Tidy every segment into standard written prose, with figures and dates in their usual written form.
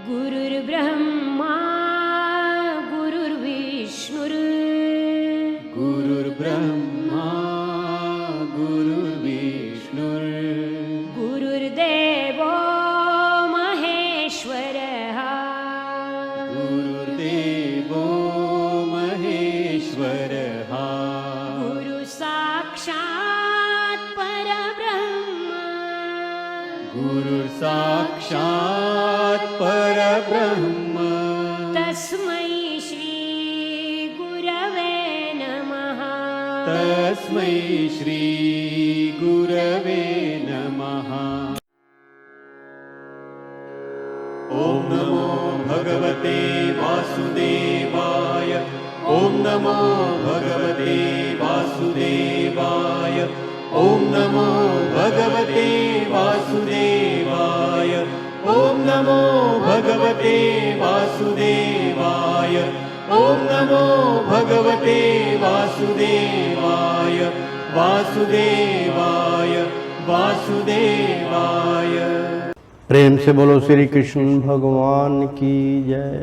गुरुर्ब्रह्मा गुरुर्विष्णुर् गुरुर्ब्रह्मा गुरुर्विष्णुर् गुरुर्देवो महेश्वरः गुरुर्देवो महेश्वरः गुरुसाक्षात् परब्रह्म गुरुर्साक्षात् परब्रह्म तस्मै श्री गुरवे नमः तस्मै श्री गुरवे नमः। ॐ नमो भगवते वासुदेवाय ॐ नमो भगवते वासुदेवाय ॐ नमो भगवते वासुदेवाय ॐ नमो भगवते वासुदेवाय ॐ नमो भगवते वासुदेवाय वासुदेवाय वासुदेवाय। प्रेम से बोलो श्री कृष्ण भगवान की जय,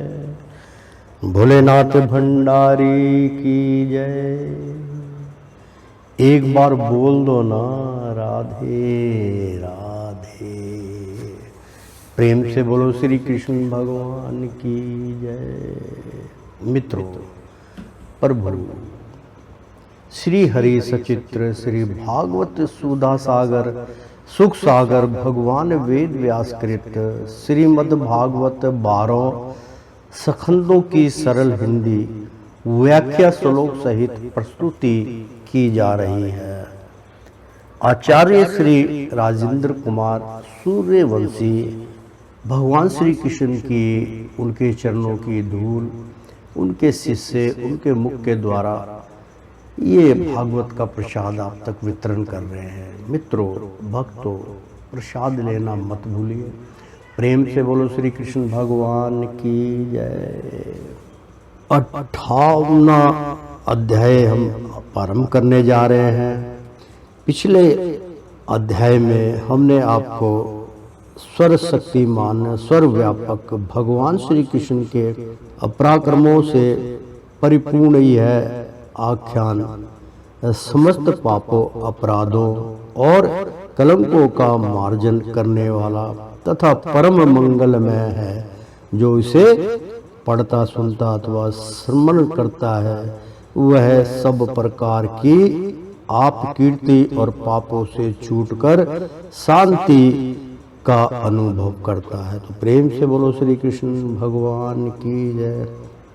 भोलेनाथ भंडारी की जय। एक बार बोल दो ना राधे राधे। प्रेम से बोलो श्री कृष्ण भगवान की जय। मित्रों, प्रभु श्री हरि सचित्र श्री भागवत सुधा सागर सुख सागर भगवान वेद व्यासकृत श्रीमद् भागवत 12 सखंदों की सरल हिंदी व्याख्या श्लोक सहित प्रस्तुति की जा रही है। आचार्य श्री राजेंद्र कुमार सूर्यवंशी भगवान श्री कृष्ण की उनके चरणों की धूल उनके शिष्य उनके मुख के द्वारा ये भागवत का प्रसाद आप तक वितरण कर रहे हैं। मित्रों, भक्तों, प्रसाद लेना मत भूलिए। प्रेम से बोलो श्री कृष्ण भगवान की जय। 58वां अध्याय हम प्रारंभ करने जा रहे हैं। पिछले अध्याय में हमने आपको स्वर शक्तिमान स्वर व्यापक भगवान श्री कृष्ण के अपराक्रमों से परिपूर्ण यह आख्यान समस्त पापों अपराधों और कलंकों का मार्जन करने वाला तथा परम मंगलमय है। जो इसे पढ़ता सुनता अथवा श्रवण करता है वह सब प्रकार की आप कीर्ति और पापों से छूटकर शांति का अनुभव करता है। तो प्रेम से बोलो श्री कृष्ण भगवान की जय।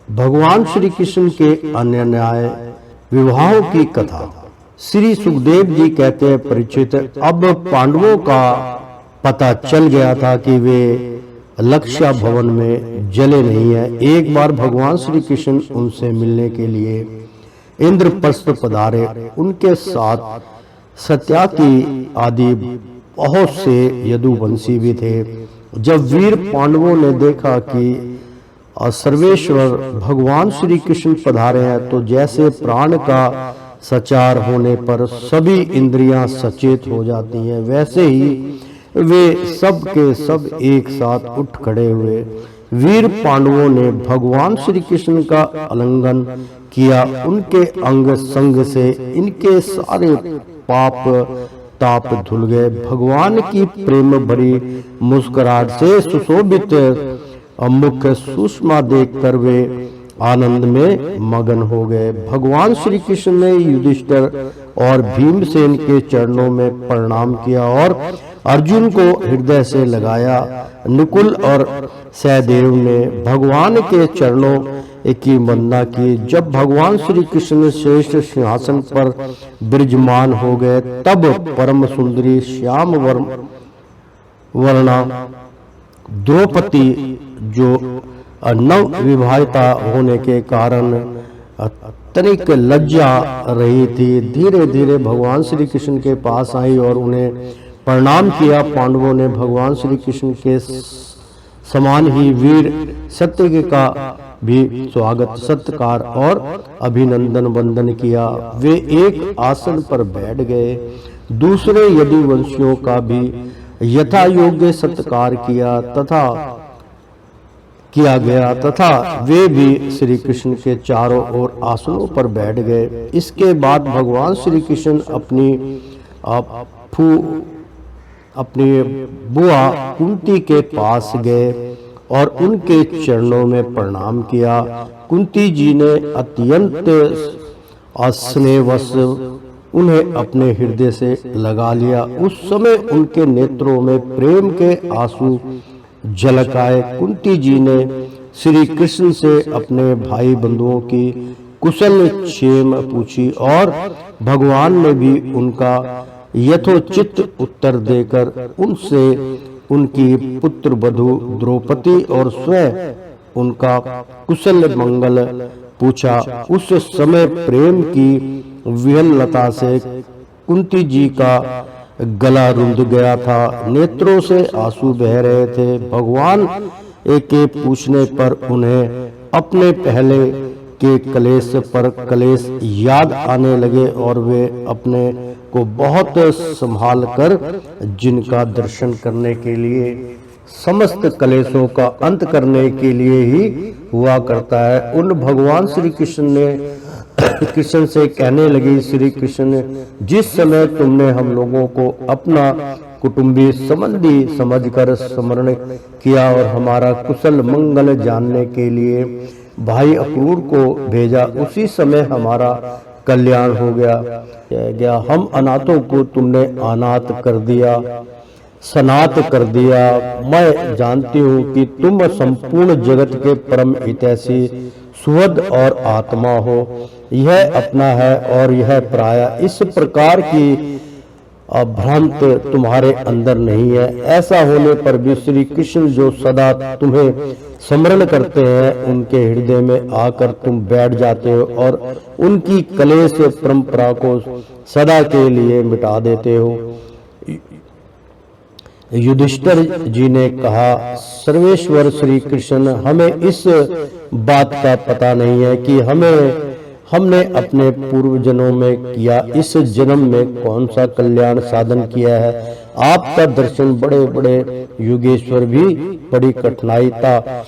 भगवान श्री कृष्ण के अन्य न्याय विवाहों की कथा। श्री सुखदेव जी कहते हैं, परीक्षित, अब पांडवों का पता चल गया था कि वे लक्ष्य भवन में जले नहीं है। एक बार भगवान श्री कृष्ण उनसे मिलने के लिए इंद्रप्रस्थ पधारे। उनके साथ सत्याकी आदि बहुत से यदुवंशी भी थे। जब वीर पांडवों ने देखा कि सर्वेश्वर भगवान श्री कृष्ण पधारे हैं तो जैसे प्राण का सचार होने पर सभी इंद्रियां सचेत हो जाती हैं, वैसे ही वे सब के सब एक साथ उठ खड़े हुए। वीर पांडवों ने भगवान श्री कृष्ण का आलिंगन किया। उनके अंग संग से इनके सारे पाप ताप धुल गए। भगवान की प्रेम भरी मुस्कुराहट से सुशोभित मुख सुषमा देखकर वे आनंद में मगन हो गए। भगवान श्री कृष्ण ने युधिष्ठिर और भीमसेन के चरणों में प्रणाम किया और अर्जुन को हृदय से लगाया। नकुल और सहदेव ने भगवान के चरणों की वंदना की। जब भगवान श्री कृष्ण श्रेष्ठ सिंहासन पर विराजमान हो गए तब परम सुंदरी श्याम वर्णा द्रौपदी जो नव विवाहिता होने के कारण तनिक लज्जा रही थी, धीरे धीरे भगवान श्री कृष्ण के पास आई और उन्हें प्रणाम किया। पांडवों ने भगवान श्री कृष्ण के समान ही वीर सत्य का भी स्वागत सत्कार और अभिनंदन वंदन किया। वे एक आसन पर बैठ गए। दूसरे यदुवंशियों का भी यथा योग्य सत्कार किया तथा किया गया तथा वे भी श्री कृष्ण के चारों ओर आसनों पर बैठ गए। इसके बाद भगवान श्री कृष्ण अपनी बुआ कुंती के पास गए और उनके चरणों में प्रणाम किया। कुंती जी ने अत्यंत स्नेहवश उन्हें अपने हृदय से लगा लिया। उस समय उनके नेत्रों में प्रेम के आंसू झलक आए। कुंती जी ने श्री कृष्ण से अपने भाई बंधुओं की कुशल क्षेम पूछी और भगवान ने भी उनका यथोचित उत्तर देकर उनसे उनकी पुत्र वधू द्रौपदी और स्वयं उनका कुशल मंगल पूछा। उस समय प्रेम की विहलता से कुंती जी का गला रुंध गया था, नेत्रों से आंसू बह रहे थे। भगवान के पूछने पर उन्हें अपने पहले के कलेश पर कलेश याद आने लगे और वे अपने को बहुत संभाल कर जिनका दर्शन करने के लिए समस्त कलेशों का अंत करने के लिए ही हुआ करता है, उन भगवान श्री कृष्ण से कहने लगी, श्री कृष्ण, जिस समय तुमने हम लोगों को अपना कुटुंबी संबंधी समझकर स्मरण किया और हमारा कुशल मंगल जानने के लिए भाई अक्रूर को भेजा, उसी समय हमारा कल्याण हो गया। हम अनाथों को तुमने अनाथ कर दिया, सनात कर दिया। मैं जानती हूँ कि तुम संपूर्ण जगत के परम हितैषी सुहृद और आत्मा हो। यह अपना है और यह पराया, इस प्रकार की भ्रांत तुम्हारे अंदर नहीं है। ऐसा होने पर भी श्री कृष्ण जो सदा तुम्हें स्मरण करते हैं, उनके हृदय में आकर तुम बैठ जाते हो और उनकी कलेश परंपरा को सदा के लिए मिटा देते हो। युधिष्ठिर जी ने कहा, सर्वेश्वर श्री कृष्ण, हमें इस बात का पता नहीं है कि हमने अपने पूर्व जन्मों में किया इस जन्म में कौन सा कल्याण साधन किया है। आपका दर्शन बड़े बड़े योगेश्वर भी बड़ी कठिनाईता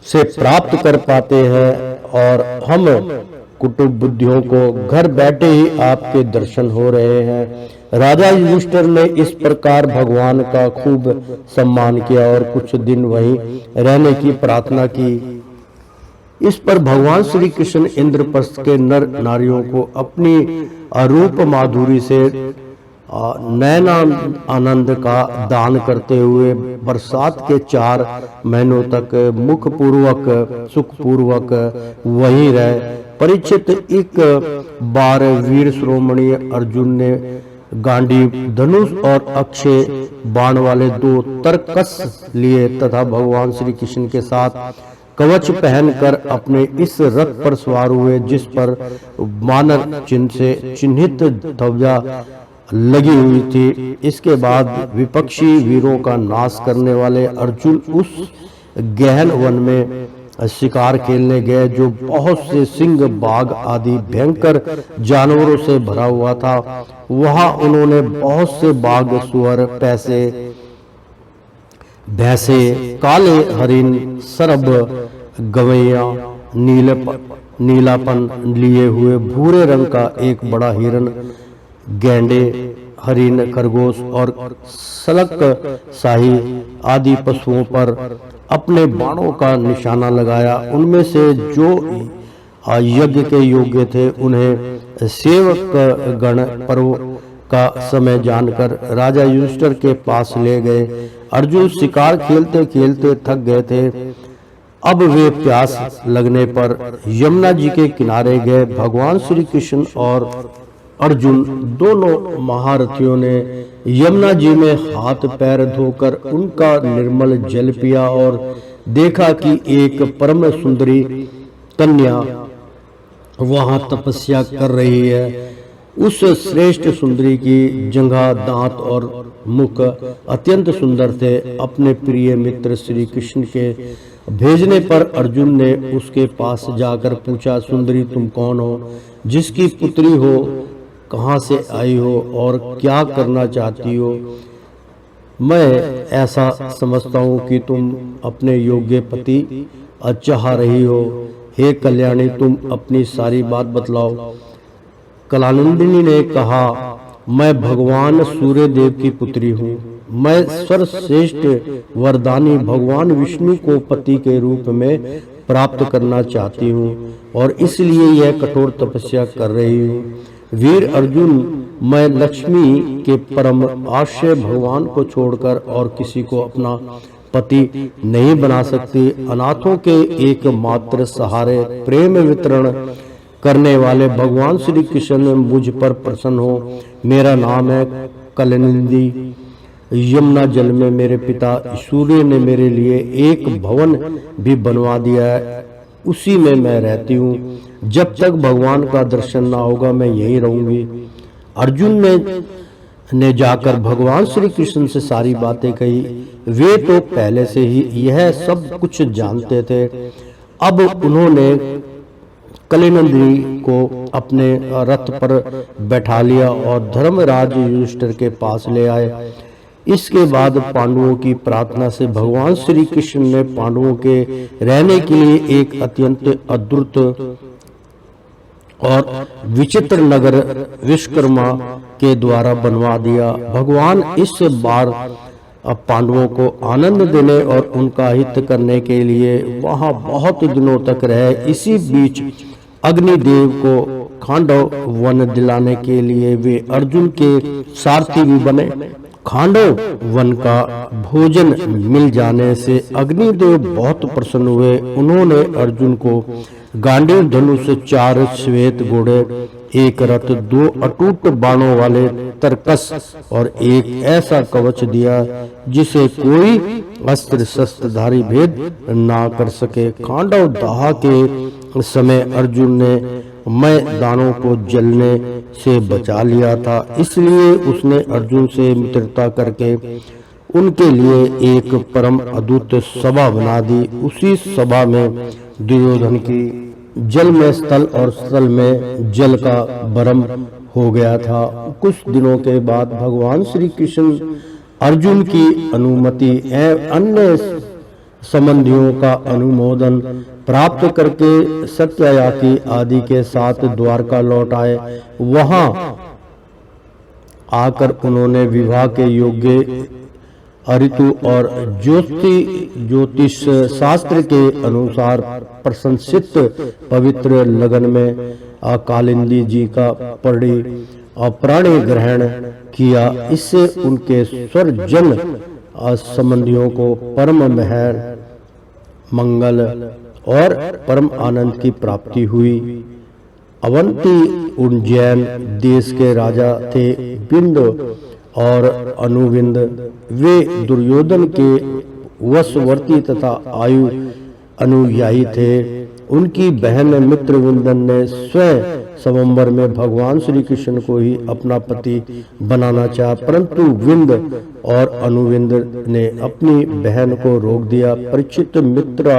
से प्राप्त कर पाते हैं और हम कुटुंब बुद्धियों को घर बैठे ही आपके दर्शन हो रहे हैं। राजा युधिष्ठिर ने इस प्रकार भगवान का खूब सम्मान किया और कुछ दिन वहीं रहने की प्रार्थना की। इस पर भगवान श्री कृष्ण इंद्रप्रस्थ के नर नारियों को अपनी अरूप माधुरी से नैना आनंद का दान करते हुए बरसात के 4 महीनों तक मुख पूर्वक सुख पूर्वक वहीं रहे। परीक्षित एक बार वीर श्रोमणी अर्जुन ने गांडी धनुष और अक्षय बाण वाले 2 तरकस लिए तथा भगवान श्री कृष्ण के साथ कवच पहनकर अपने इस रथ पर सवार हुए, जिस पर मानव चिन्ह से चिन्हित ध्वजा लगी हुई थी। इसके बाद विपक्षी वीरों का नाश करने वाले अर्जुन उस गहन वन में शिकार खेलने गए, जो बहुत से सिंह, बाघ आदि भयंकर जानवरों से भरा हुआ था। वहां उन्होंने बहुत से बाघ, सुअर, भैंसे, काले हरिन, सरब, गवैया, नीलापन लिए हुए भूरे रंग का एक बड़ा हिरन, गैंडे, हरिन, खरगोश और सलक शाही आदि पशुओं पर अपने बाणों का निशाना लगाया। उनमें से जो यज्ञ के योग्य थे उन्हें सेवक गण पर्व का समय जानकर राजा युधिष्ठिर के पास ले गए। अर्जुन शिकार खेलते खेलते थक गए थे। अब वे प्यास लगने पर यमुना जी के किनारे गए। भगवान श्री कृष्ण और अर्जुन दोनों महारथियों ने यमुना जी में हाथ पैर धोकर उनका निर्मल जल पिया और देखा कि एक परम सुंदरी कन्या वहां तपस्या कर रही है। उस श्रेष्ठ सुंदरी की जंघा, दांत और मुख अत्यंत सुंदर थे। अपने प्रिय मित्र श्री कृष्ण के भेजने पर अर्जुन ने उसके पास जाकर पूछा, सुंदरी तुम कौन हो, जिसकी पुत्री हो, कहाँ से आई हो और क्या करना चाहती हो? मैं ऐसा समझता हूँ कि तुम अपने योग्य पति चाह रही हो। हे कल्याणी, तुम अपनी सारी बात बतलाओ। कलानंदिनी ने कहा, मैं भगवान सूर्य देव की पुत्री हूँ। मैं सर्वश्रेष्ठ वरदानी भगवान विष्णु को पति के रूप में प्राप्त करना चाहती हूँ और इसलिए यह कठोर तपस्या कर रही हूँ। वीर अर्जुन, मैं लक्ष्मी के परम आश्रय भगवान को छोड़कर और किसी को अपना पति नहीं बना सकती। अनाथों के एकमात्र सहारे प्रेम वितरण करने वाले भगवान श्री कृष्ण मुझ पर प्रसन्न हो। मेरा नाम है कलनिंदी। यमुना जल में मेरे पिता सूर्य ने मेरे लिए एक भवन भी बनवा दिया है, उसी में मैं रहती हूँ। जब तक भगवान का दर्शन ना होगा मैं यहीं रहूंगी। अर्जुन ने जाकर भगवान श्री कृष्ण से सारी बातें कही। वे तो पहले से ही यह सब कुछ जानते थे। अब उन्होंने कलिनंदी को अपने रथ पर बैठा लिया और धर्मराज युधिष्ठिर के पास ले आए। इसके बाद पांडवों की प्रार्थना से भगवान श्री कृष्ण ने पांडवों के रहने के लिए एक अत्यंत अद्भुत और विचित्र नगर विश्वकर्मा के द्वारा बनवा दिया। भगवान इस बार पांडवों को आनंद देने और उनका हित करने के लिए वहां बहुत दिनों तक रहे। इसी बीच अग्निदेव को खांडव वन दिलाने के लिए वे अर्जुन के सारथी भी बने। खांडव वन का भोजन मिल जाने से अग्निदेव बहुत प्रसन्न हुए। उन्होंने अर्जुन को गांडीव धनुष, 4 श्वेत घोड़े, एक रथ, 2 अटूट बाणों वाले तरकस और एक ऐसा कवच दिया जिसे कोई अस्त्र शस्त्रधारी भेद ना कर सके। खांडव दाह के समय अर्जुन ने मैदानों को जलने से बचा लिया था, इसलिए उसने अर्जुन से मित्रता करके उनके लिए एक परम अद्भुत सभा बना दी। उसी सभा में दुर्योधन की जल में स्थल और स्थल में जल का भ्रम हो गया था। कुछ दिनों के बाद भगवान श्री कृष्ण अर्जुन की अनुमति एवं अन्य संबंधियों का अनुमोदन प्राप्त करके सत्यायाति आदि के साथ द्वारका लौट आए। वहां आकर उन्होंने विवाह के योग्य ऋतु और ज्योतिष शास्त्र के अनुसार प्रशंसित पवित्र लगन में कालिंदी जी का प्राणी ग्रहण किया। इससे उनके स्वरजन संबंधियों को परम मेहर, मंगल और परम आनंद की प्राप्ति हुई। अवंती उज्जैन देश के राजा थे बिंद और अनुविंद। वे दुर्योधन के वशवर्ती तथा आयु अनुयायी थे। उनकी बहन मित्रविंदन ने स्वयं स्वयंवर में भगवान श्री कृष्ण को ही अपना पति बनाना चाहा, परंतु विंद और अनुविंद ने अपनी बहन को रोक दिया। परीक्षित मित्रा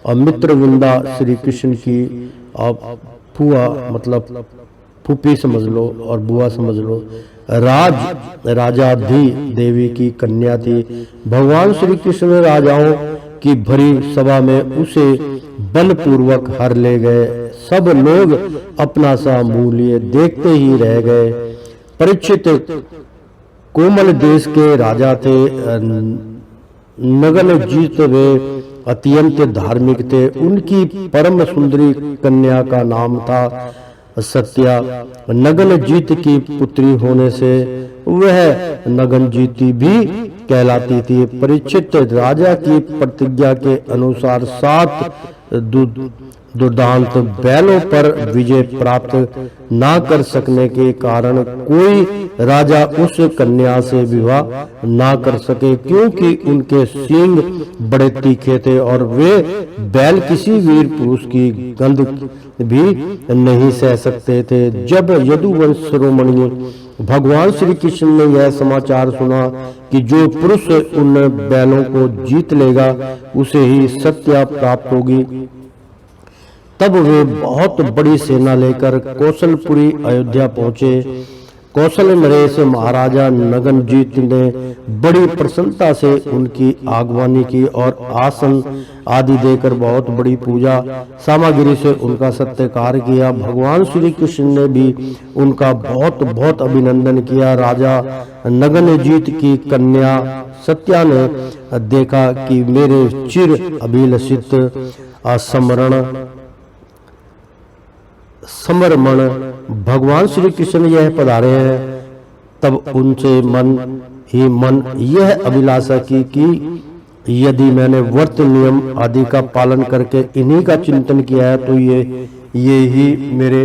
और मित्रविंदा श्री कृष्ण की फुआ मतलब फूफी समझ लो और बुआ समझ लो, राजाधी देवी की कन्या थी। भगवान श्री कृष्ण ने राजाओं की भरी सभा में उसे बलपूर्वक हर ले गए। सब लोग अपना सा मुंह लिए देखते ही रह गए। परीक्षित कोमल देश के राजा थे। नगन जीत वे अत्यंत धार्मिक थे। उनकी परम सुंदरी कन्या का नाम था सत्या। नगनजीत की पुत्री होने से वह नगनजीती भी कहलाती थी। परीक्षित राजा की प्रतिज्ञा के अनुसार 7 दुर्दांत बैलों पर विजय प्राप्त ना कर सकने के कारण कोई राजा उस कन्या से विवाह ना कर सके, क्योंकि उनके सींग बड़े तीखे थे और वे बैल किसी वीर पुरुष की गंध भी नहीं सह सकते थे। जब यदुवंश शिरोमणि भगवान श्री कृष्ण ने यह समाचार सुना कि जो पुरुष उन बैलों को जीत लेगा उसे ही सत्या प्राप्त होगी, तब वे बहुत बड़ी सेना लेकर कौशलपुरी अयोध्या पहुंचे। कौशल नरेश महाराजा नगनजीत ने बड़ी प्रसन्नता से उनकी आगवानी की और आसन आदि देकर बहुत बड़ी पूजा सामग्री से उनका सत्कार किया। भगवान श्री कृष्ण ने भी उनका बहुत बहुत अभिनंदन किया। राजा नगनजीत की कन्या सत्या ने देखा कि मेरे चिर अभिलषित समरमण भगवान श्री कृष्ण यह पधारे हैं, तब उनसे मन ही मन यह अभिलाषा की कि यदि मैंने व्रत नियम आदि का पालन करके इन्हीं का चिंतन किया है तो ये ही मेरे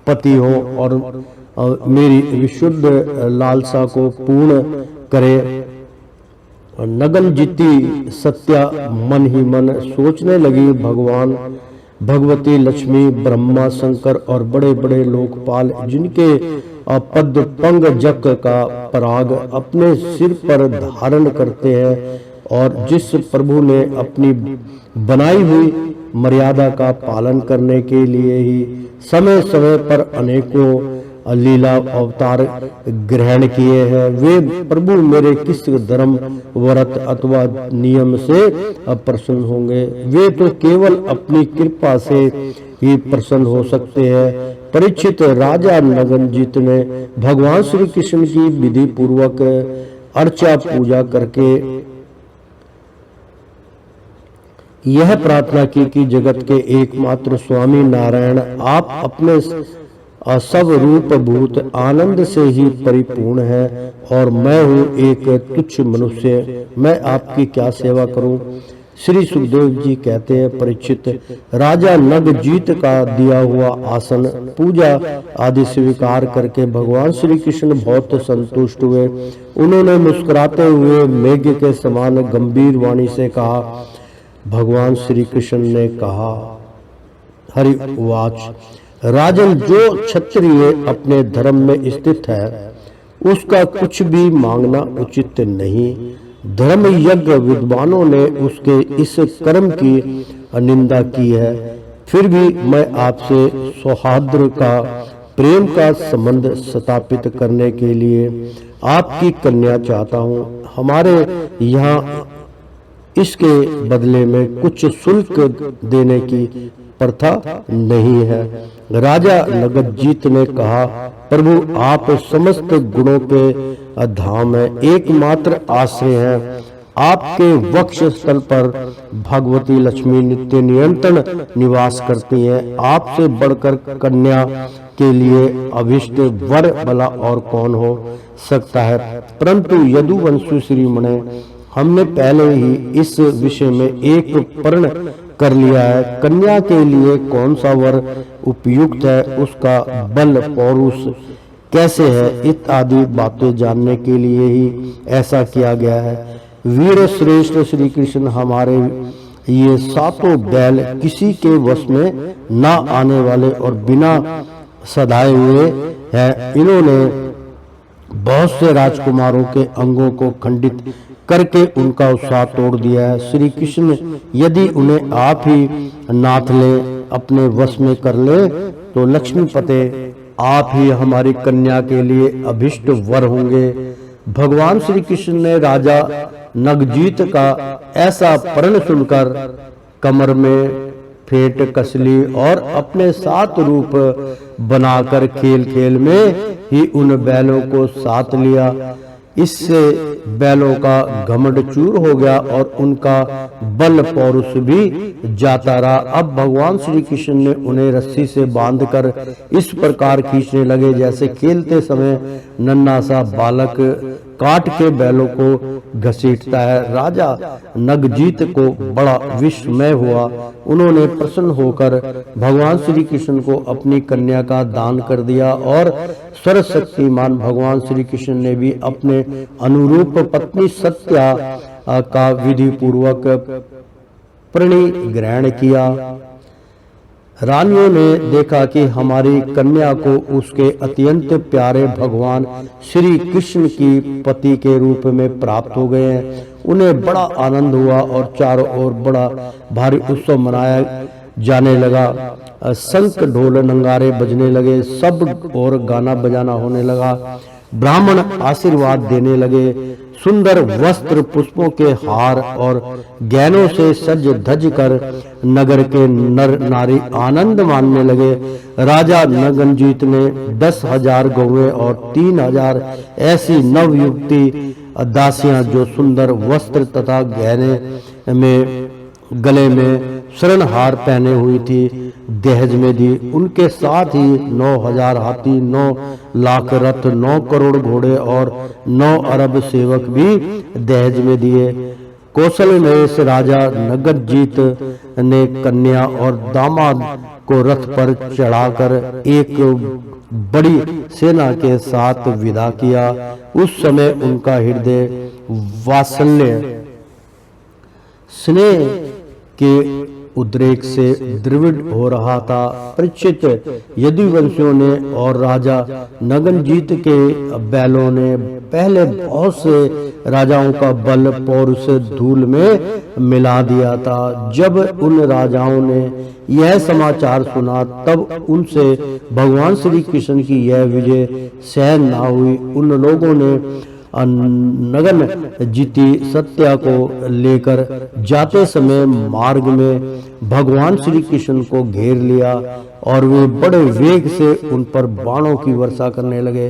पति हो और मेरी विशुद्ध लालसा को पूर्ण करे। नगनजीती सत्या मन ही मन सोचने लगी, भगवान भगवती लक्ष्मी ब्रह्मा शंकर और बड़े बड़े लोकपाल जिनके पद पंगजक का पराग अपने सिर पर धारण करते हैं और जिस प्रभु ने अपनी बनाई हुई मर्यादा का पालन करने के लिए ही समय समय पर अनेकों लीला अवतार ग्रहण किए हैं, वे प्रभु मेरे किस धर्म व्रत अथवा नियम से प्रसन्न होंगे? वे तो केवल अपनी कृपा से ही प्रसन्न हो सकते हैं। परीक्षित, राजा नगनजीत ने भगवान श्री कृष्ण की विधि पूर्वक अर्चा पूजा करके यह प्रार्थना की कि जगत के एकमात्र स्वामी नारायण आप अपने सब रूप भूत आनंद से ही परिपूर्ण है और मैं हूँ एक तुच्छ मनुष्य, मैं आपकी क्या सेवा करूं? श्री सुखदेव जी कहते हैं, परीक्षित, राजा नगजीत का दिया हुआ आसन पूजा आदि स्वीकार करके भगवान श्री कृष्ण बहुत संतुष्ट हुए। उन्होंने मुस्कुराते हुए मेघ के समान गंभीर वाणी से कहा, भगवान श्री कृष्ण ने कहा, हरि उवाच, राजन, जो क्षत्रिय अपने धर्म में स्थित है उसका कुछ भी मांगना उचित नहीं। धर्म यज्ञ विद्वानों ने उसके इस कर्म की निंदा की है, फिर भी मैं आपसे सौहार्द का प्रेम का संबंध स्थापित करने के लिए आपकी कन्या चाहता हूँ। हमारे यहाँ इसके बदले में कुछ शुल्क देने की प्रथा नहीं है। राजा नगनजीत ने कहा, प्रभु आप समस्त गुणों के धाम है, एकमात्र आश्रय है। आपके वक्ष स्थल पर भगवती लक्ष्मी नित्य निरंतर निवास करती हैं। आपसे बढ़कर कन्या के लिए अभिष्ट वर भला और कौन हो सकता है? परंतु यदुवंशु श्रीमणे, हमने पहले ही इस विषय में एक प्रण कर लिया है। कन्या के लिए कौन सा वर उपयुक्त है, उसका बल पौरुष कैसे है, इत्यादि बातें जानने के लिए ही ऐसा किया गया है। वीर श्रेष्ठ श्री कृष्ण हमारे ये सातों बैल किसी के वश में ना आने वाले और बिना सधाए हुए हैं। इन्होंने बहुत से राजकुमारों के अंगों को खंडित करके उनका उत्साह तोड़ दिया है। श्री कृष्ण यदि उन्हें आप ही नाथ ले, अपने वश में कर ले, तो लक्ष्मीपते आप ही हमारी कन्या के लिए अभिष्ट वर होंगे। भगवान श्री कृष्ण ने राजा नगजीत का ऐसा प्रण सुनकर कमर में फेंट कस ली और अपने सात रूप बनाकर खेल खेल में ही उन बैलों को साथ लिया। इससे बैलों का घमंड चूर हो गया और उनका बल पौरुष भी जाता रहा। अब भगवान श्री कृष्ण ने उन्हें रस्सी से बांधकर इस प्रकार खींचने लगे जैसे खेलते समय नन्हा सा बालक काट के बैलों को घसीटता है। राजा नगजीत को बड़ा विस्मय हुआ। उन्होंने प्रसन्न होकर भगवान श्री कृष्ण को अपनी कन्या का दान कर दिया और सर्वशक्तिमान भगवान श्री कृष्ण ने भी अपने अनुरूप पत्नी सत्या का विधि पूर्वक प्रणय ग्रहण किया। रानियों ने देखा कि हमारी कन्या को उसके अत्यंत प्यारे भगवान श्री कृष्ण की पति के रूप में प्राप्त हो गए हैं। उन्हें बड़ा आनंद हुआ और चारों ओर बड़ा भारी उत्सव मनाया जाने लगा। शंख ढोल नंगारे बजने लगे, सब और गाना बजाना होने लगा। ब्राह्मण आशीर्वाद देने लगे। सुंदर वस्त्र, पुष्पों के हार और गहनों से सज धज कर नगर के नर नारी आनंद मानने लगे। राजा नगनजीत ने 10,000 गौएं और 3,000 ऐसी नवयुक्ति दासियां जो सुंदर वस्त्र तथा गहने में गले में शरणहार पहने हुई थी, दहेज में दी। उनके साथ ही 9,000 हाथी, 9 लाख रथ, 9 करोड़ घोड़े और 9 अरब सेवक भी दहेज में दिए। कौशल नरेश राजा नगरजीत ने कन्या और दामाद को रथ पर चढ़ाकर एक बड़ी सेना के साथ विदा किया। उस समय उनका हृदय वात्सल्य स्नेह के उद्रेक से द्रविड़ हो रहा था। परीक्षित, यदुवंशियों ने और राजा नगनजीत के बैलों ने पहले बहुत से राजाओं का बल पौरुष धूल में मिला दिया था। जब उन राजाओं ने यह समाचार सुना, तब उनसे भगवान श्री कृष्ण की यह विजय सहन ना हुई। उन लोगों ने नगन जीती सत्या को लेकर जाते समय मार्ग में भगवान श्री कृष्ण को घेर लिया और वे बड़े वेग से उन पर बाणों की वर्षा करने लगे।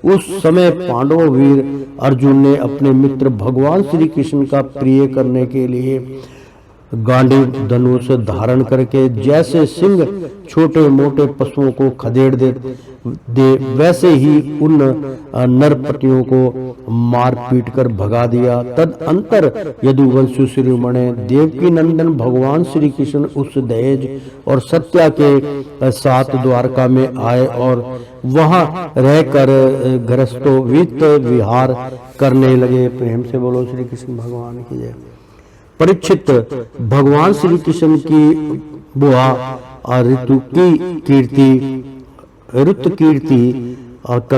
उस समय पांडव वीर अर्जुन ने अपने मित्र भगवान श्री कृष्ण का प्रिय करने के लिए गांडीव धनुष धारण करके जैसे सिंह छोटे मोटे पशुओं को खदेड़ दे वैसे ही उन नरपतियों को मार पीट कर भगा दिया। तदअंतर यदुवंश शिरोमणि देवकी नंदन भगवान श्री कृष्ण उस दहेज और सत्या के साथ द्वारका में आए और वहां रहकर गृहस्थोवित विहार करने लगे। प्रेम से बोलो श्री कृष्ण भगवान की जय। परीक्षित, भगवान श्री कृष्ण की बुआ ऋतु कीर्ति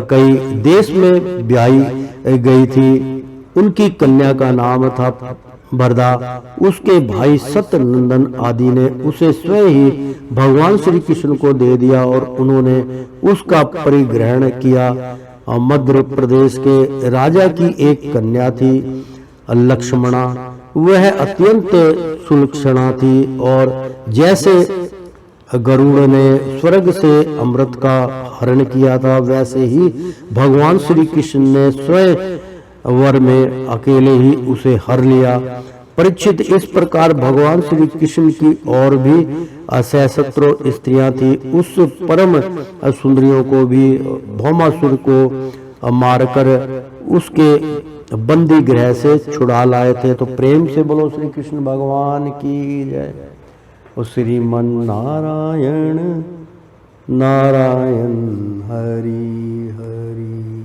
कई देश में ब्याही गई थी। उनकी कन्या का नाम था भरदा। उसके भाई सत्यनंदन आदि ने उसे स्वयं ही भगवान श्री कृष्ण को दे दिया और उन्होंने उसका परिग्रहण किया। मध्य प्रदेश के राजा की एक कन्या थी लक्ष्मणा। वह अत्यंत सुलक्षणा थी और जैसे गरुड़ ने स्वर्ग से अमृत का हरण किया था, वैसे ही भगवान श्री कृष्ण ने स्वयं वर में अकेले ही उसे हर लिया। परीक्षित, इस प्रकार भगवान श्री कृष्ण की और भी असहस्त्र स्त्रियां थी। उस परम सुंदरियों को भी भौमासुर को मारकर उसके बंदी गृह से छुड़ा लाए थे। तो प्रेम से बोलो श्री कृष्ण भगवान की जय। ओ श्रीमन नारायण नारायण हरि हरि,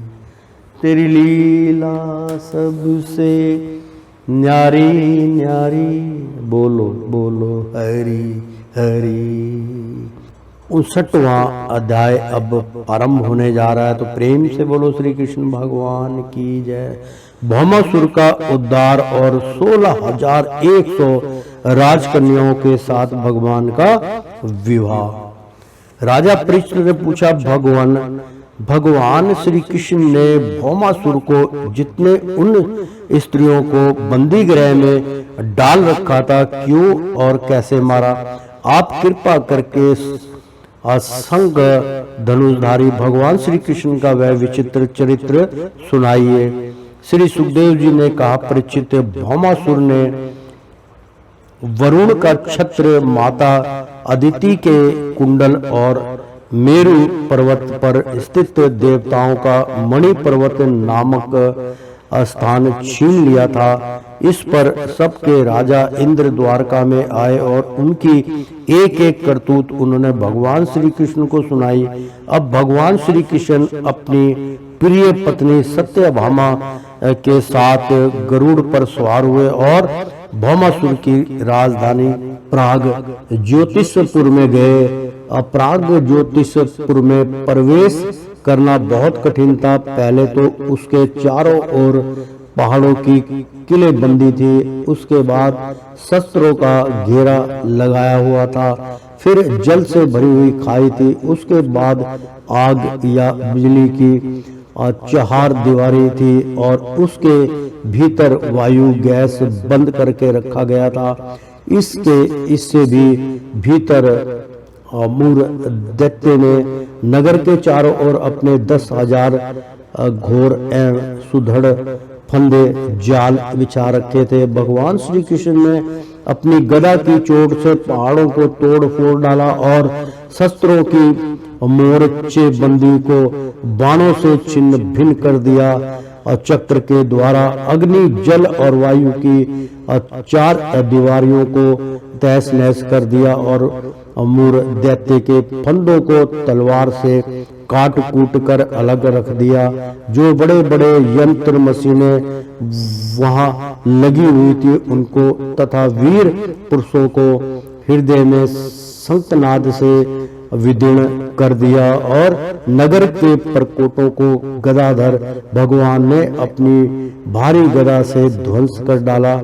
तेरी लीला सबसे न्यारी न्यारी, बोलो बोलो हरि हरि। 59वां अध्याय अब आरंभ होने जा रहा है। तो प्रेम से बोलो श्री कृष्ण भगवान की जय। भौमासुर का उद्धार और 16,100 राजकन्याओं के साथ भगवान का विवाह। राजा परीक्षित ने पूछा, भगवान श्री कृष्ण ने भौमासुर को जितने उन स्त्रियों को बंदी गृह में डाल रखा था, क्यों और कैसे मारा? आप कृपा करके असंग धनुषधारी भगवान श्री कृष्ण का वह विचित्र चरित्र सुनाइए। श्री सुखदेव जी ने कहा, परीक्षित, भौमासुर ने वरुण का छत्र, माता अदिति के कुंडल और मेरु पर्वत पर स्थित देवताओं का मणि पर्वत नामक स्थान छीन लिया था। इस पर सबके राजा इंद्र द्वारका में आए और उनकी एक एक करतूत उन्होंने भगवान श्री कृष्ण को सुनाई। अब भगवान श्री कृष्ण अपनी प्रिय पत्नी सत्यभामा के साथ गरुड़ पर सवार हुए और भौमासुर की राजधानी प्राग ज्योतिषपुर में गए। प्राग ज्योतिषपुर में प्रवेश करना बहुत कठिन था। पहले तो उसके चारों ओर पहाड़ों की किलेबंदी थी, उसके बाद शस्त्रों का घेरा लगाया हुआ था। फिर जल से भरी हुई खाई थी, उसके बाद आग या बिजली की चार दीवारी थी और उसके भीतर वायु गैस बंद करके रखा गया था। इससे भी भीतर मूर दैत्य ने नगर के चारों ओर अपने 10,000 घोर एवं सुदृढ़ फंदे जाल बिछा रखे थे। भगवान श्री कृष्ण ने अपनी गदा की चोट से पहाड़ों को तोड़ फोड़ डाला और शस्त्रों की मोर्चे बंदी को बाणों से छिन्न भिन्न कर दिया और चक्र के द्वारा अग्नि, जल और वायु की 4 दीवारियों को तहस नहस कर दिया और मूर दैत्य के फंदों को तलवार से काट कूट कर अलग रख दिया। जो बड़े बड़े यंत्र मशीनें वहां लगी हुई थी उनको तथा वीर पुरुषों को हृदय में शंखनाद से विदीर्ण कर दिया और नगर के परकोटों को गदाधर भगवान ने अपनी भारी गदा से ध्वंस कर डाला।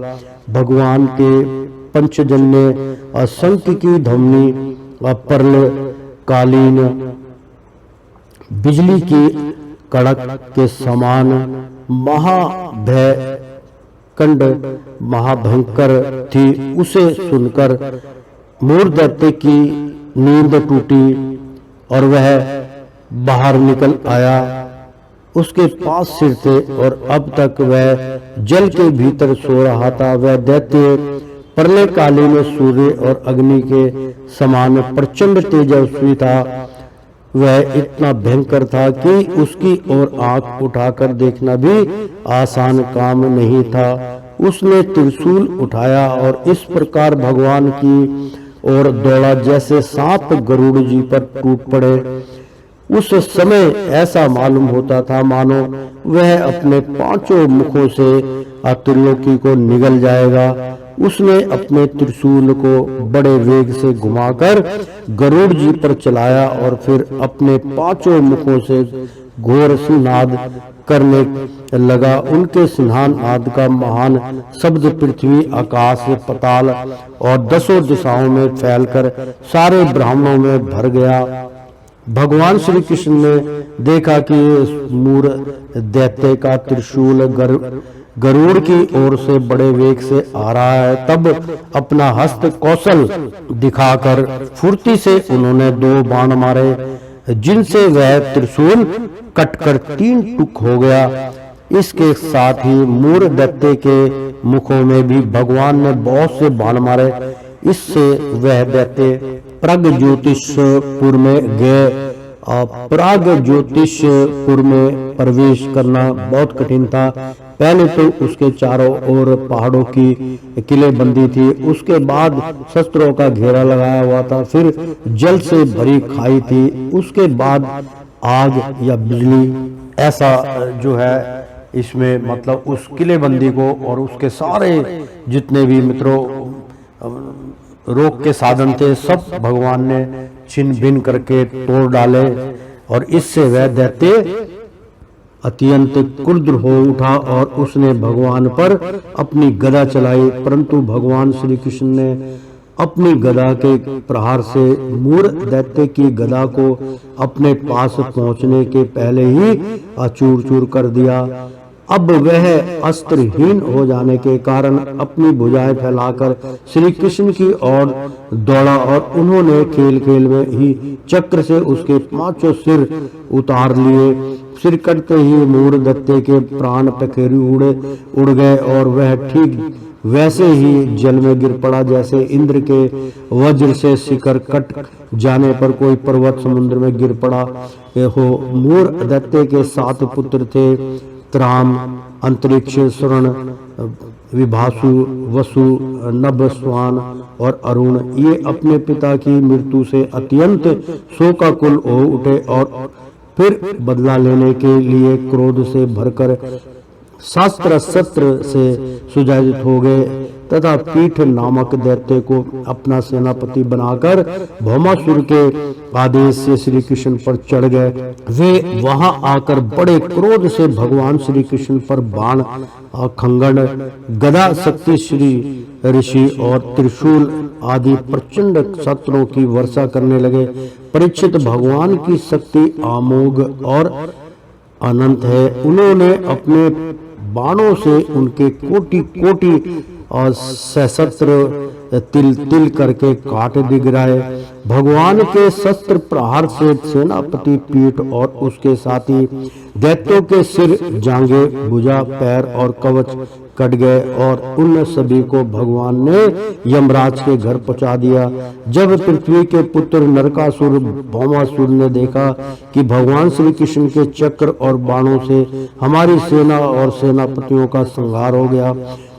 भगवान के पंचजन्य शंख की ध्वनि परल कालीन बिजली की कड़क के समान महाभयंकर थी। उसे सुनकर मूर दैत्य की नींद टूटी और वह बाहर निकल आया। उसके 5 सिर थे और अब तक वह जल के भीतर सो रहा था। वह दैत्य प्रलय काली में सूर्य और अग्नि के समान प्रचंड तेजस्वी था। वह इतना भयंकर था कि उसकी ओर आंख उठाकर देखना भी आसान काम नहीं था। उसने त्रिशूल उठाया और इस प्रकार भगवान की ओर दौड़ा जैसे सांप गरुड़ जी पर टूट पड़े। उस समय ऐसा मालूम होता था मानो वह अपने 5 मुखों से त्रिलोकी को निगल जाएगा। उसने अपने त्रिशूल को बड़े वेग से घुमाकर गरुड़ जी पर चलाया और फिर अपने 5 मुखों से घोर सिंहनाद करने लगा। उनके सिंहनाद का महान शब्द पृथ्वी, आकाश, पाताल और 10 दिशाओं में फैलकर सारे ब्रह्मांडों में भर गया। भगवान श्री कृष्ण ने देखा कि मूर दैत्य का त्रिशूल गरुड़ की ओर से बड़े वेग से आ रहा है। तब अपना हस्त कौशल दिखाकर फुर्ती से उन्होंने 2 बाण मारे, जिनसे वह त्रिशूल कटकर 3 टुक हो गया। इसके साथ ही मूर दैत्य के मुखों में भी भगवान ने बहुत से बाण मारे। इससे वह दैत्य प्राग ज्योतिषपुर में गए। प्राग ज्योतिषपुर में प्रवेश करना बहुत कठिन था। पहले तो उसके चारों ओर पहाड़ों की किलेबंदी थी, उसके बाद शस्त्रों का घेरा लगाया हुआ था, फिर जल से भरी खाई थी, उसके बाद आग या बिजली। ऐसा जो है इसमें मतलब उस किलेबंदी को और उसके सारे जितने भी मित्रों रोग के साधन थे सब भगवान ने छिन्न भिन्न करके तोड़ डाले और इससे वह दैत्य अत्यंत क्रुद्ध हो उठा और उसने भगवान पर अपनी गदा चलाई। परंतु भगवान श्री कृष्ण ने अपनी गदा के प्रहार से मूर दैत्य की गदा को अपने पास पहुंचने के पहले ही चूर चूर कर दिया। अब वह अस्त्रहीन हो जाने के कारण अपनी भुजाएं फैलाकर श्री कृष्ण की ओर दौड़ा और उन्होंने खेल खेल में ही चक्र से उसके 5 सिर उतार लिए। सिर कटते ही मूर दैत्य के प्राण पखेरु उड़ गए और वह ठीक वैसे ही जल में गिर पड़ा जैसे इंद्र के वज्र से शिखर कट जाने पर कोई पर्वत समुद्र में गिर पड़ा हो। मूर दैत्य के 7 पुत्र थे, त्राम, अंतरिक्ष, स्वर्ण, विभासु, वसु, नभ, स्वान और अरुण। ये अपने पिता की मृत्यु से अत्यंत शोकाकुल हो उठे और फिर बदला लेने के लिए क्रोध से भरकर शास्त्र शस्त्र से सुजाजित हो गए तथा पीठ नामक दैत्य को अपना सेनापति बनाकर भौमासुर के आदेश से श्री कृष्ण पर चढ़ गए। वे वहां आकर बड़े क्रोध से भगवान श्री कृष्ण पर बाण, खंगन, गदा शक्ति श्री ऋषि और त्रिशूल आदि प्रचंड शस्त्रों की वर्षा करने लगे। परीक्षित, भगवान की शक्ति अमोघ और अनंत है। उन्होंने अपने बाणों से उनके कोटि कोटि और सहस्त्र तिल तिल करके काट गिराए। भगवान के शस्त्र प्रहार से सेनापति पीठ और उसके साथी दैत्यों के सिर, जांघें, भुजा, पैर और कवच कट गए और उन सभी को भगवान ने यमराज के घर पहुंचा दिया। जब पृथ्वी के पुत्र नरकासुर भौमासुर ने देखा कि भगवान श्री कृष्ण के चक्र और बाणों से हमारी सेना और सेनापतियों का संहार हो गया,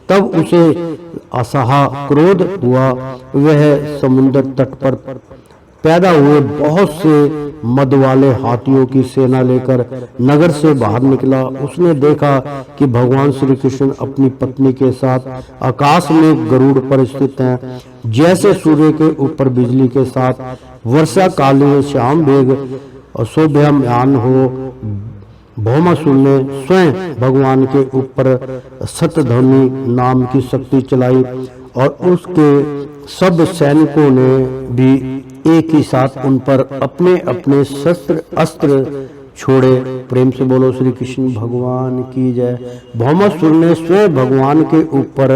तब उसे असहा क्रोध हुआ। वह समुद्र तट पर पैदा हुए बहुत से मद वाले हाथियों की सेना लेकर नगर से बाहर निकला। उसने देखा कि भगवान श्री कृष्ण अपनी पत्नी के साथ आकाश में गरुड़ पर स्थित हैं। जैसे सूर्य के ऊपर बिजली के साथ वर्षा कालीन श्याम वेग और शोभ्यमान हो, भौमासुर ने स्वयं भगवान के ऊपर शतध्वनि नाम की शक्ति चलाई और उसके सब सैनिकों ने भी एक ही साथ उन पर अपने अपने शस्त्र अस्त्र छोड़े। प्रेम से बोलो श्री कृष्ण भगवान की जय। भौमासुर ने स्वयं भगवान के ऊपर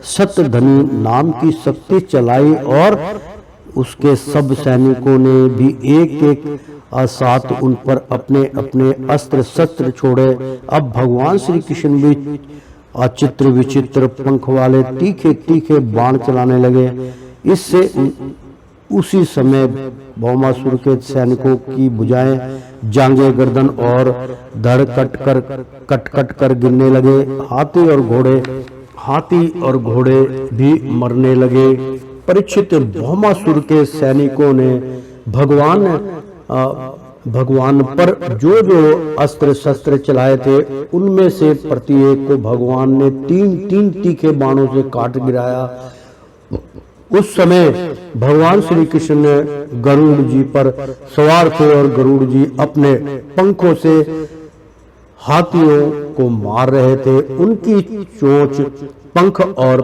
शतध्वनि नाम की शक्ति चलाई और उसके सब सैनिकों ने भी एक एक साथ उन पर अपने अपने अस्त्र शस्त्र छोड़े। अब भगवान श्री कृष्ण भी अचित्र विचित्र पंख वाले तीखे तीखे बाण चलाने लगे। इससे उसी समय भौमासुर के सैनिकों की भुजाएं, जांघें, गर्दन और धड़ कट कट कर गिरने लगे। हाथी और घोड़े भी मरने लगे। परीक्षित, भौमासुर के सैनिकों ने भगवान पर जो जो अस्त्र शस्त्र चलाए थे उनमें से प्रत्येक को भगवान ने तीन तीन तीखे बाणों से काट गिराया। उस समय भगवान श्री कृष्ण ने गरुड़ जी पर सवार थे और गरुड़ जी अपने पंखों से हाथियों को मार रहे थे। उनकी चोंच, पंख और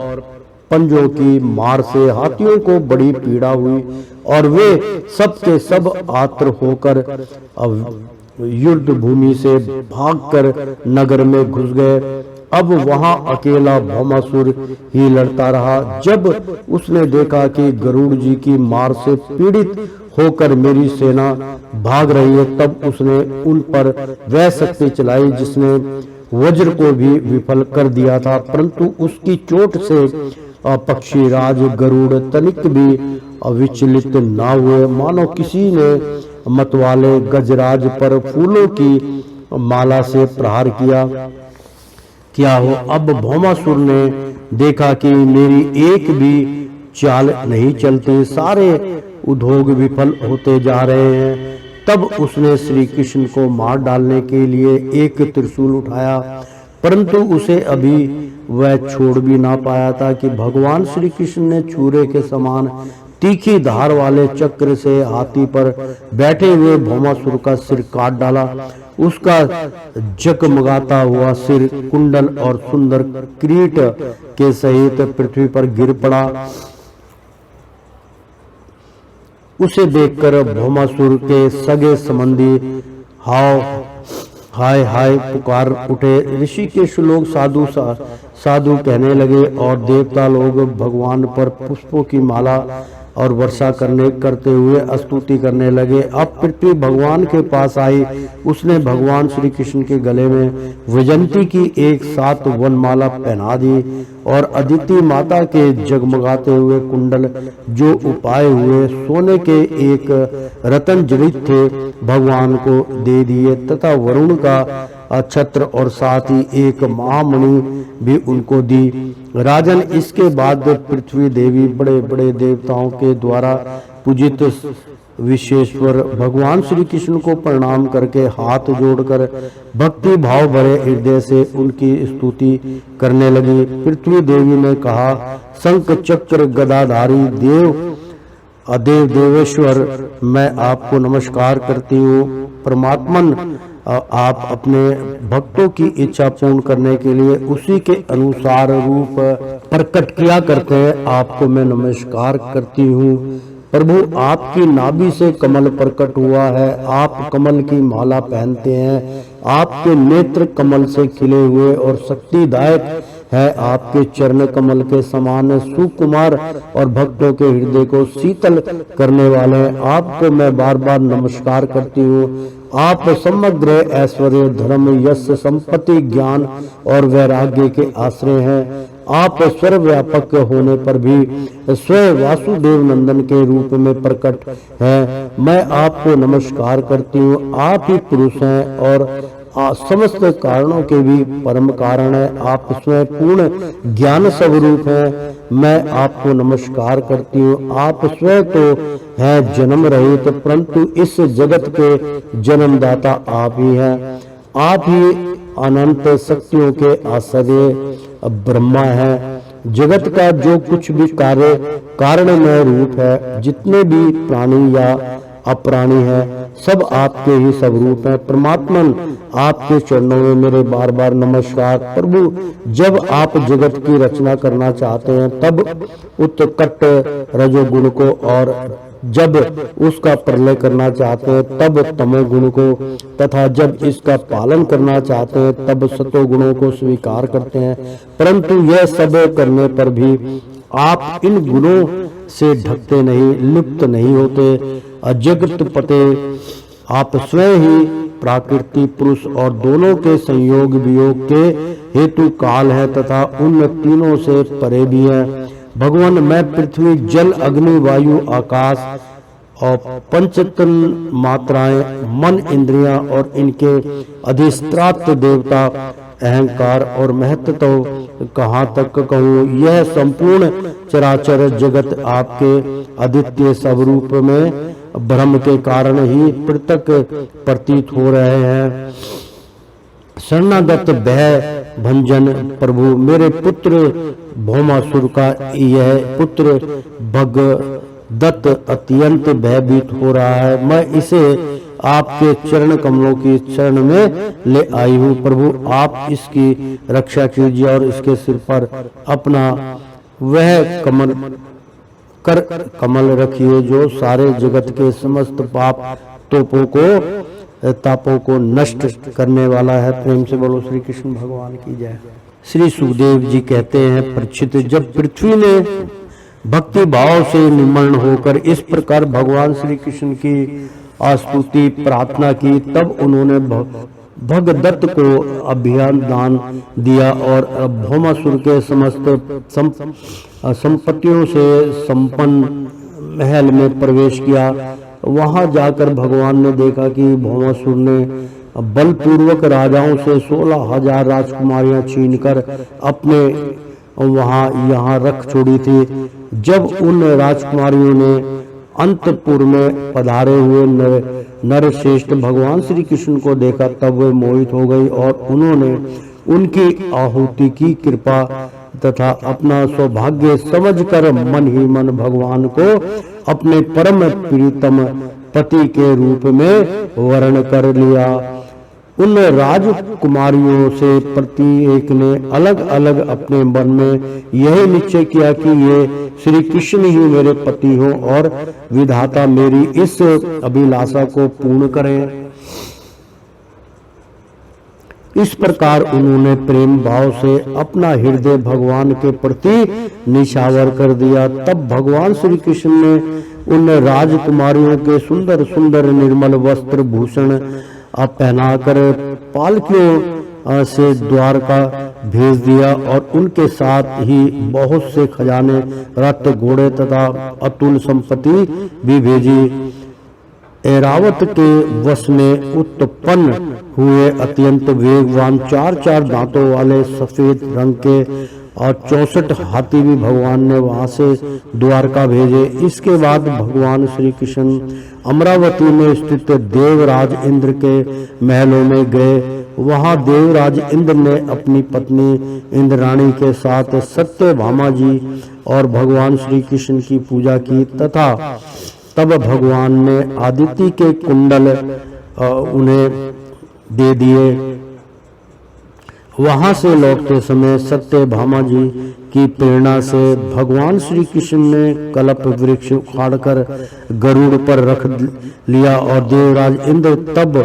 पंजों की मार से हाथियों को बड़ी पीड़ा हुई और वे सब के सब आत्र होकर युद्ध भूमि से भागकर नगर में घुस गए। अब वहां अकेला भौमासुर ही लड़ता रहा। जब उसने देखा कि गरुड़ जी की मार से पीड़ित होकर मेरी सेना भाग रही है, तब उसने उन पर वह शक्ति चलाई जिसने वज्र को भी विफल कर दिया था, परंतु उसकी चोट से पक्षीराज गरुड़ तनिक भी विचलित न हुए, मानो किसी ने मतवाले गजराज पर फूलों की माला से प्रहार किया। क्या हो, अब भौमासुर ने देखा कि मेरी एक भी चाल नहीं चलती, सारे उद्योग विफल होते जा रहे हैं। तब उसने श्री कृष्ण को मार डालने के लिए एक त्रिशूल उठाया, परंतु उसे अभी वह छोड़ भी ना पाया था कि भगवान श्री कृष्ण ने छुरे के समान तीखी धार वाले चक्र से हाथी पर बैठे हुए भौमासुर का सिर काट डाला। उसका जगमगाता हुआ सिर कुंडल और सुंदर किरीट के सहित पृथ्वी पर गिर पड़ा। उसे देखकर भौमासुर के सगे संबंधी हाय हाय पुकार उठे। ऋषिकेश लोग साधु कहने लगे और देवता लोग भगवान पर पुष्पों की माला और वर्षा करते हुए स्तुति करने लगे। अब पृथ्वी भगवान के पास आई। उसने भगवान श्री कृष्ण के गले में वैजयंती की एक साथ वनमाला पहना दी और अदिति माता के जगमगाते हुए कुंडल जो उपाए हुए सोने के एक रतन जड़ित थे भगवान को दे दिए तथा वरुण का छत्र और साथ ही एक महामणि भी उनको दी। राजन, इसके बाद पृथ्वी देवी बड़े बड़े देवताओं के द्वारा पूजित विश्वेश्वर भगवान श्री कृष्ण को प्रणाम करके हाथ जोड़कर भक्ति भाव भरे हृदय से उनकी स्तुति करने लगी। पृथ्वी देवी ने कहा, शंख चक्र गदाधारी देवेश्वर, मैं आपको नमस्कार करती हूँ। परमात्मन आप अपने भक्तों की इच्छा पूर्ण करने के लिए उसी के अनुसार रूप प्रकट किया करते हैं। आपको मैं नमस्कार करती हूँ। प्रभु, आपकी नाभि से कमल प्रकट हुआ है। आप कमल की माला पहनते हैं। आपके नेत्र कमल से खिले हुए और शक्तिदायक है। आपके चरण कमल के समान सुकुमार और भक्तों के हृदय को शीतल करने वाले हैं। आपको मैं बार बार नमस्कार करती हूँ। आप समग्र ऐश्वर्य, धर्म, यश, संपत्ति, ज्ञान और वैराग्य के आश्रय हैं। आप सर्वव्यापक होने पर भी स्वयं वासुदेव नंदन के रूप में प्रकट हैं। मैं आपको नमस्कार करती हूँ। आप ही पुरुष हैं और समस्त कारणों के भी परम कारण है। आप स्वयं पूर्ण ज्ञान स्वरूप हैं। मैं आपको नमस्कार करती हूँ। आप स्वयं तो हैं जन्म रहित, परंतु इस जगत के जन्मदाता आप ही हैं। आप ही अनंत शक्तियों के आश्रय ब्रह्मा है। जगत का जो कुछ भी कार्य कारणमय रूप है, जितने भी प्राणी या अप्राणी है, सब आपके ही स्वरूप है। परमात्मन, आपके चरणों में मेरे बार बार नमस्कार। प्रभु, जब आप जगत की रचना करना चाहते हैं तब उत्कट रजोगुण को, और जब उसका प्रलय करना चाहते हैं तब तमोगुण को, तथा जब इसका पालन करना चाहते हैं तब सतोगुणों को स्वीकार करते हैं। परंतु यह सब करने पर भी आप इन गुणों से ढकते नहीं, लिप्त नहीं होते। जगत पते आप स्वयं ही प्राकृति, पुरुष और दोनों के संयोग वियोग के हेतु काल है तथा उन तीनों से परे भी है। भगवान, मैं पृथ्वी, जल, अग्नि, वायु, आकाश और पंचतन मात्राएं, मन, इंद्रियां और इनके अधिष्ठात्र देवता, अहंकार और महत्व तो कहाँ तक कहूँ, यह संपूर्ण चराचर जगत आपके अद्वितीय स्वरूप में भ्रम के कारण ही पृथक प्रतीत हो रहे हैं। शरणागत भय भंजन प्रभु, मेरे पुत्र भौमासुर का यह पुत्र भगदत्त अत्यंत भयभीत हो रहा है। मैं इसे आपके चरण कमलों की शरण में ले आई हूँ। प्रभु, आप इसकी रक्षा कीजिए और इसके सिर पर अपना वह कमल रखिए जो सारे जगत के समस्त पाप तापों को नष्ट करने वाला है। प्रेम से बोलो श्री कृष्ण भगवान की जय। श्री सुखदेव जी कहते हैं, परीक्षित, जब पृथ्वी ने भक्ति भाव से निमग्न होकर इस प्रकार भगवान श्री कृष्ण की स्तुति प्रार्थना की, तब उन्होंने भगदत्त को अभियान दान दिया और भौमासुर के समस्त संपत्तियों से संपन्न महल में प्रवेश किया। वहां जाकर भगवान ने देखा कि भौमासुर ने बलपूर्वक राजाओं से 16,000 राजकुमारियां छीनकर अपने यहाँ रख छोड़ी थी। जब उन राजकुमारियों ने अंतपुर में पधारे हुए नरश्रेष्ठ भगवान श्री कृष्ण को देखा, तब वे मोहित हो गई और उन्होंने उनकी आहुति की कृपा तथा अपना सौभाग्य समझकर मन ही मन भगवान को अपने परम प्रीतम पति के रूप में वर्ण कर लिया। उन राजकुमारियों से प्रत्येक ने अलग अलग अपने मन में यह निश्चय किया कि ये श्री कृष्ण ही मेरे पति हों और विधाता मेरी इस अभिलाषा को पूर्ण करें। इस प्रकार उन्होंने प्रेम भाव से अपना हृदय भगवान के प्रति निछावर कर दिया। तब भगवान श्री कृष्ण ने उन राजकुमारियों के सुंदर सुंदर निर्मल वस्त्र भूषण पहनाकर पालकियों से द्वारका भेज दिया और उनके साथ ही बहुत से खजाने, रथ, घोड़े तथा अतुल संपत्ति भी भेजी। ऐरावत के वश में उत्पन्न हुए अत्यंत वेगवान 4-4 दांतों वाले सफेद रंग के और 64 हाथी भी भगवान ने वहां से द्वारका भेजे। इसके बाद भगवान श्री कृष्ण अमरावती में स्थित देवराज इंद्र के महलों में गए। वहां देवराज इंद्र ने अपनी पत्नी इंद्राणी के साथ सत्यभामा जी और भगवान श्री कृष्ण की पूजा की तथा तब भगवान ने आदित्य के कुंडल उन्हें दे दिए। वहां से लौटते समय सत्यभामा जी की प्रेरणा से भगवान श्री कृष्ण ने कल्प वृक्ष उखाड़कर गरुड़ पर रख लिया और देवराज इंद्र तब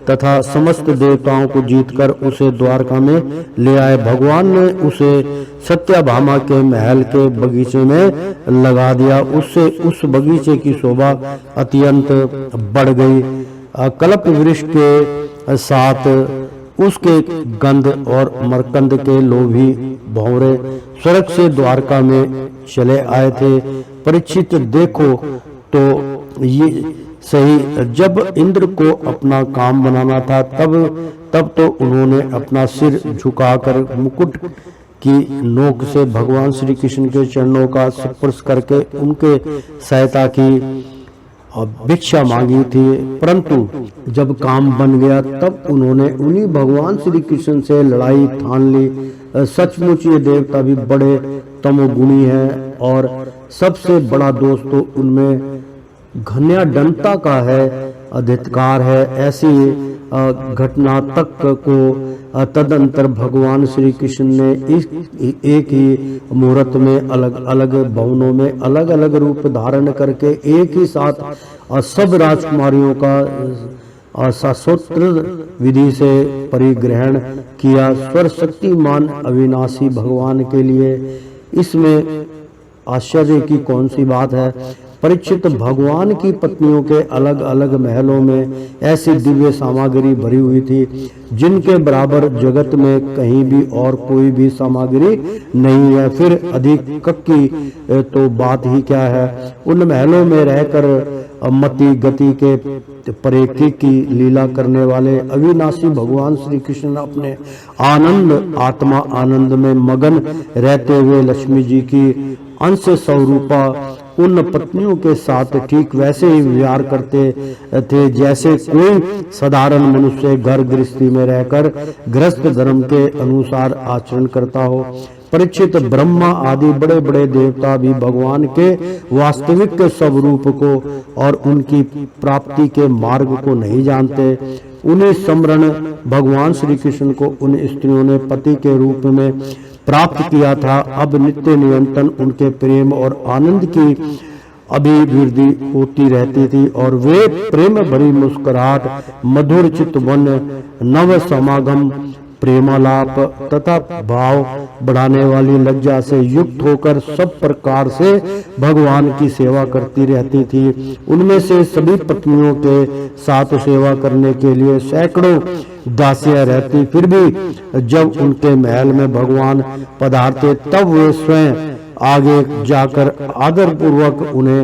तथा समस्त देवताओं को जीतकर उसे द्वारका में ले आए। भगवान ने उसे सत्यभामा के महल के बगीचे में लगा दिया। उससे उस बगीचे की शोभा अत्यंत बढ़ गई। कल्प वृक्ष के साथ उसके गंध और मरकंद के लोभी भौरे स्वर्ग से द्वारका में चले आए थे। परीक्षित देखो तो ये सही, जब इंद्र को अपना काम बनाना था तब तो उन्होंने अपना सिर झुकाकर मुकुट की नोक से भगवान श्री कृष्ण के चरणों का स्पर्श करके उनके सहायता की और भिक्षा मांगी थी। परंतु जब काम बन गया तब उन्होंने उन्हीं भगवान श्री कृष्ण से लड़ाई ठान ली। सचमुच ये देवता भी बड़े तमोगुणी हैं और सबसे बड़ा दोष तो उनमें घन्यादंता का है, अधिकार है। ऐसी घटना तक को तदंतर भगवान श्री कृष्ण ने एक ही मुहूर्त में अलग अलग भवनों में अलग अलग रूप धारण करके एक ही साथ सब राजकुमारियों का शास्त्रोक्त विधि से परिग्रहण किया। सर्वशक्तिमान अविनाशी भगवान के लिए इसमें आश्चर्य की कौन सी बात है। परीक्षित, भगवान की पत्नियों के अलग अलग महलों में ऐसी दिव्य सामग्री भरी हुई थी जिनके बराबर जगत में कहीं भी और कोई भी सामग्री नहीं है। फिर अधिक की तो बात ही क्या है। उन महलों में रहकर मति गति के परेखी की लीला करने वाले अविनाशी भगवान श्री कृष्ण अपने आनंद आत्मा आनंद में मगन रहते हुए लक्ष्मी जी की अंश स्वरूपा उन पत्नियों के साथ ठीक वैसे ही व्यवहार करते थे जैसे कोई साधारण मनुष्य घर गृहस्थी में रहकर गृहस्थ धर्म के अनुसार आचरण करता हो। परीक्षित, ब्रह्मा आदि बड़े बड़े देवता भी भगवान के वास्तविक स्वरूप को और उनकी प्राप्ति के मार्ग को नहीं जानते। उन्हें स्मरण भगवान श्री कृष्ण को उन स्त्रियों ने पति के रूप में प्राप्त किया था। अब नित्य निरंतर उनके प्रेम और आनंद की अभिवृद्धि होती रहती थी और वे प्रेम भरी मुस्कुराहट, मधुर चितवन, नव समागम, प्रेमालाप तथा भाव बढ़ाने वाली लज्जा से युक्त होकर सब प्रकार से भगवान की सेवा करती रहती थी। उनमें से सभी पत्नियों के साथ सेवा करने के लिए सैकड़ों दासियां रहती। फिर भी जब उनके महल में भगवान पधारते तब वे स्वयं आगे जाकर आदर पूर्वक उन्हें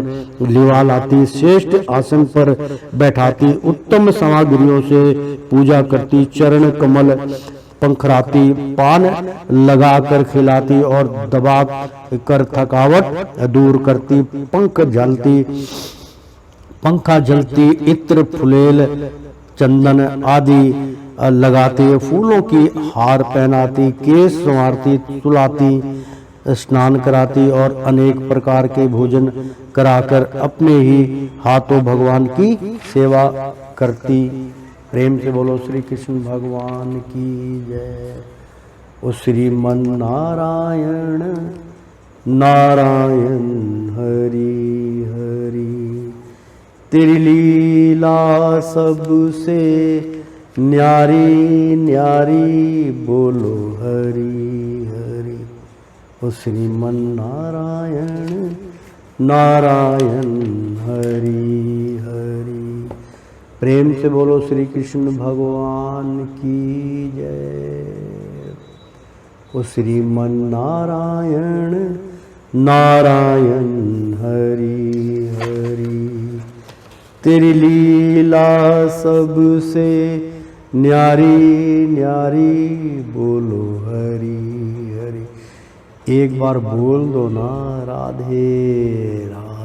लिवा लाती, श्रेष्ठ आसन पर बैठाती, उत्तम सामग्रियों से पूजा करती, चरण कमल पंखराती, पान लगाकर खिलाती और दबा कर थकावट दूर करती, पंखा जलती, इत्र फुलेल चंदन आदि लगाती, फूलों की हार पहनाती, केस संवारती, तुलाती, स्नान कराती और अनेक प्रकार के भोजन कराकर अपने ही हाथों भगवान की सेवा करती। प्रेम से बोलो श्री कृष्ण भगवान की जय। ओ श्रीमन नारायण नारायण हरि हरि, तेरी लीला सबसे न्यारी न्यारी, बोलो हरि हरि। ओ श्रीमन नारायण नारायण हरि हरि। प्रेम से बोलो श्री कृष्ण भगवान की जय। ओ श्रीमन नारायण नारायण हरि हरि, तेरी लीला सबसे न्यारी न्यारी, बोलो हरि हरि। एक बार बोल दो ना, राधे राधे।